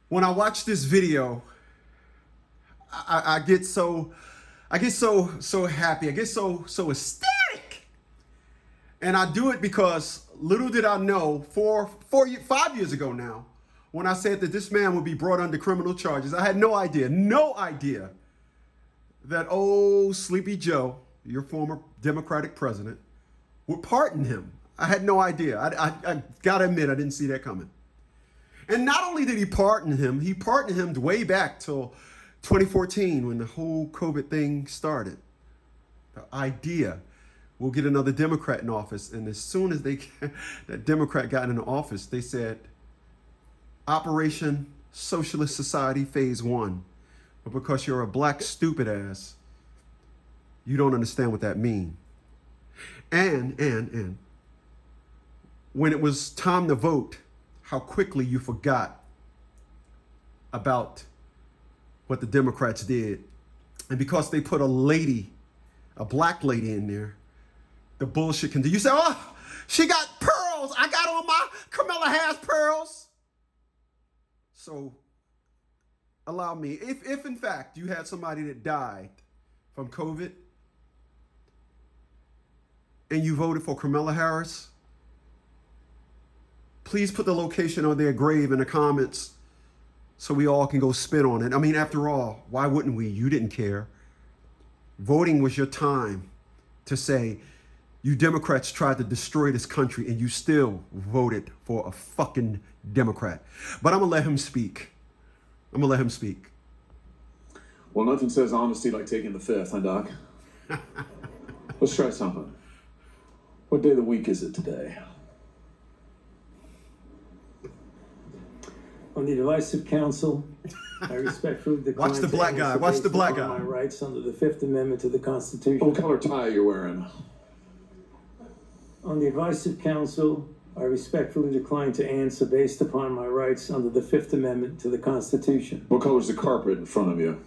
When I watch this video, I get so happy. I get so ecstatic. And I do it because little did I know 5 years ago now, when I said that this man would be brought under criminal charges, I had no idea that old Sleepy Joe, your former Democratic president, would pardon him. I had no idea. I gotta admit, I didn't see that coming. And not only did he pardon him way back till 2014 when the whole COVID thing started. The idea, we'll get another Democrat in office. And as soon as that Democrat got into office, they said, Operation Socialist Society Phase 1. But because you're a black stupid ass, you don't understand what that means. And when it was time to vote, how quickly you forgot about what the Democrats did. And because they put a black lady in there, the bullshit can do. You say, oh, she got pearls. I got on my Camilla Harris pearls. So allow me, if in fact you had somebody that died from COVID and you voted for Camilla Harris, please put the location of their grave in the comments so we all can go spit on it. I mean, after all, why wouldn't we? You didn't care. Voting was your time to say, you Democrats tried to destroy this country and you still voted for a fucking Democrat. But I'm gonna let him speak. Well, nothing says honesty like taking the fifth, huh, Doc? Let's try something. What day of the week is it today? On the advice of counsel, I respectfully decline Watch the black guy. Watch the black guy. My rights under the Fifth Amendment to the Constitution. What color tie you're wearing? On the advice of counsel, I respectfully decline to answer based upon my rights under the Fifth Amendment to the Constitution. What color's the carpet in front of you?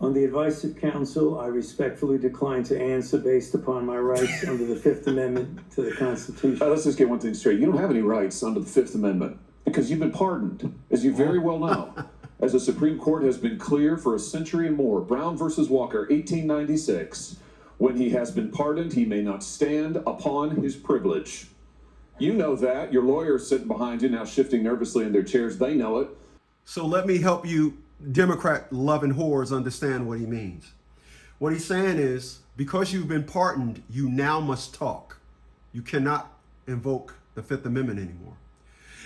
On the advice of counsel, I respectfully decline to answer based upon my rights under the Fifth Amendment to the Constitution. Let's just get one thing straight. You don't have any rights under the Fifth Amendment because you've been pardoned, as you very well know. As the Supreme Court has been clear for a century and more, Brown versus Walker, 1896, when he has been pardoned, he may not stand upon his privilege. You know that. Your lawyers sitting behind you now shifting nervously in their chairs. They know it. So let me help you Democrat-loving whores understand what he means. What he's saying is, because you've been pardoned, you now must talk. You cannot invoke the Fifth Amendment anymore.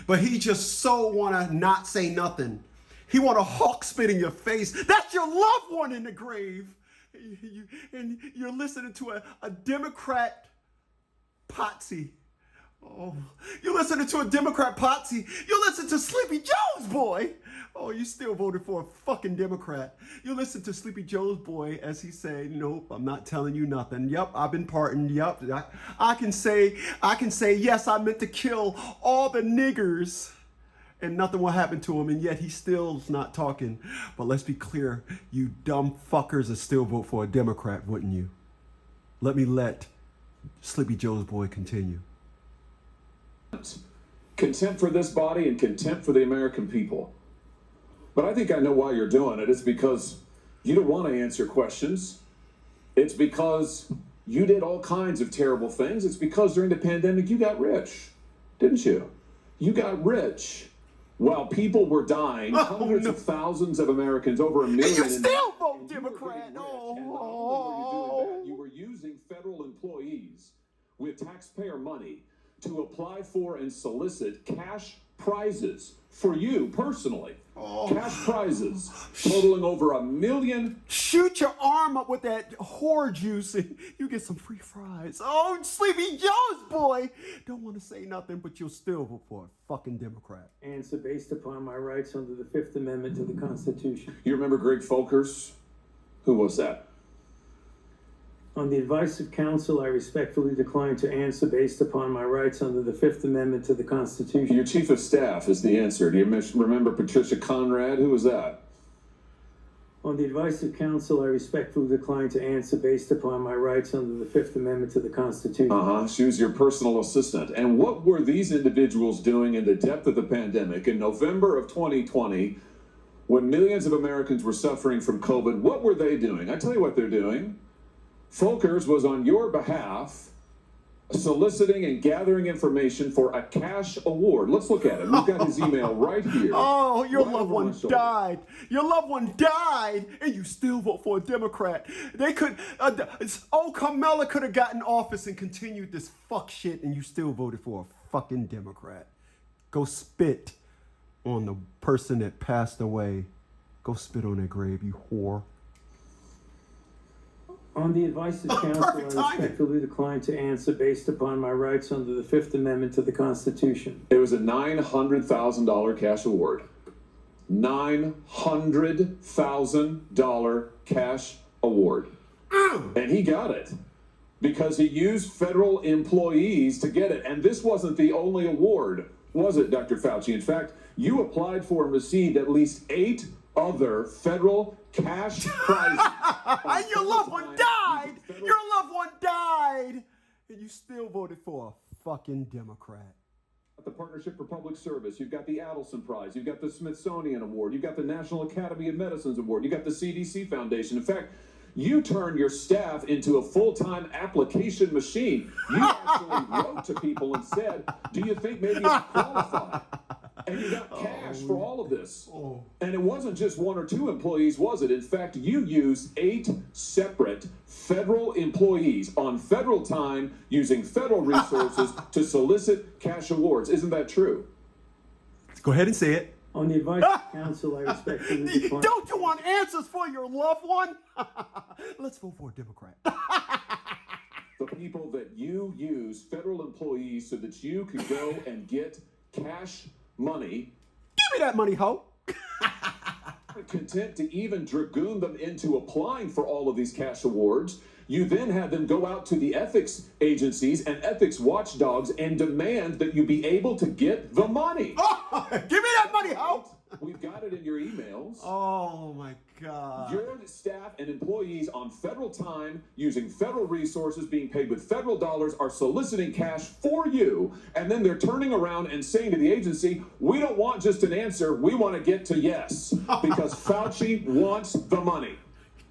But he just so want to not say nothing. He want to hawk spit in your face. That's your loved one in the grave. And you're listening to a Democrat potsy. Oh, you're listening to a Democrat potsy. You listen to Sleepy Joe's boy. Oh, you still voted for a fucking Democrat. You listen to Sleepy Joe's boy as he say, nope, I'm not telling you nothing. Yep, I've been pardoned. Yep, I can say, yes, I meant to kill all the niggers and nothing will happen to him. And yet he still's not talking. But let's be clear, you dumb fuckers would still vote for a Democrat, wouldn't you? Let me let Sleepy Joe's boy continue. Contempt for this body and contempt for the American people. But I think I know why you're doing it. It's because you don't want to answer questions. It's because you did all kinds of terrible things. It's because during the pandemic you got rich, didn't you? You got rich while people were dying. Hundreds of thousands of Americans, over 1 million. And you still vote Democrat. You were using federal employees with taxpayer money to apply for and solicit cash prizes for you personally. Cash prizes totaling over $1 million. Shoot your arm up with that whore juice and you get some free fries. Oh, Sleepy Joe's boy. Don't want to say nothing, but you'll still vote for a fucking Democrat. Answer based upon my rights under the Fifth Amendment to the Constitution. You remember Greg Folkers? Who was that? On the advice of counsel, I respectfully decline to answer based upon my rights under the Fifth Amendment to the Constitution. Your chief of staff is the answer. Do you remember Patricia Conrad? Who was that? On the advice of counsel, I respectfully decline to answer based upon my rights under the Fifth Amendment to the Constitution. She was your personal assistant. And what were these individuals doing in the depth of the pandemic in November of 2020 when millions of Americans were suffering from COVID? What were they doing? I tell you what they're doing. Folkers was on your behalf soliciting and gathering information for a cash award. Let's look at it. We've got his email right here. Oh, your Right loved over one my shoulder. died. Your loved one died, and you still vote for a Democrat. They could, Kamala could have gotten office and continued this fuck shit, and you still voted for a fucking Democrat. Go spit on the person that passed away. Go spit on their grave, you whore. On the advice of counsel, I Perfect timing. respectfully decline to answer based upon my rights under the Fifth Amendment to the Constitution. It was a $900,000 cash award. $900,000 cash award. And he got it because he used federal employees to get it. And this wasn't the only award, was it, Dr. Fauci? In fact, you applied for and received at least 8 other federal cash prizes. And your loved one died. Your loved one died, and you still voted for a fucking Democrat. The Partnership for Public Service, you've got the Adelson Prize, you've got the Smithsonian Award, you've got the National Academy of Medicine's Award, you've got the CDC Foundation. In fact, you turned your staff into a full-time application machine. You actually wrote to people and said, do you think maybe you qualify? And you got cash for all of this. And it wasn't just 1 or 2 employees, was it? In fact, you used 8 separate federal employees on federal time using federal resources to solicit cash awards. Isn't that true? Go ahead and say it. On the advice of counsel, I respectfully decline. Don't you want answers for your loved one? Let's vote for a Democrat. The people that you use, federal employees, so that you could go and get cash money, Give me that money, ho. content to even dragoon them into applying for all of these cash awards. You then had them go out to the ethics agencies and ethics watchdogs and demand that you be able to get the money. Give me that money, ho. We've got it in your emails. Oh my God. Your staff and employees on federal time, using federal resources, being paid with federal dollars, are soliciting cash for you, and then they're turning around and saying to the agency, we don't want just an answer, we want to get to yes, because Fauci wants the money.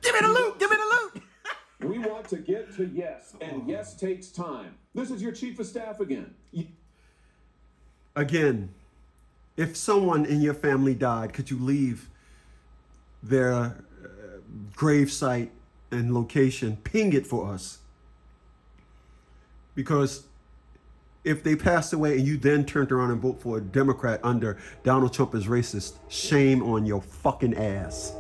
Give me the loot. Give me the loot. We want to get to yes, and yes takes time. This is your chief of staff again. Again, if someone in your family died, could you leave their grave site and location? Ping it for us. Because if they passed away and you then turned around and vote for a Democrat under Donald Trump as racist, shame on your fucking ass.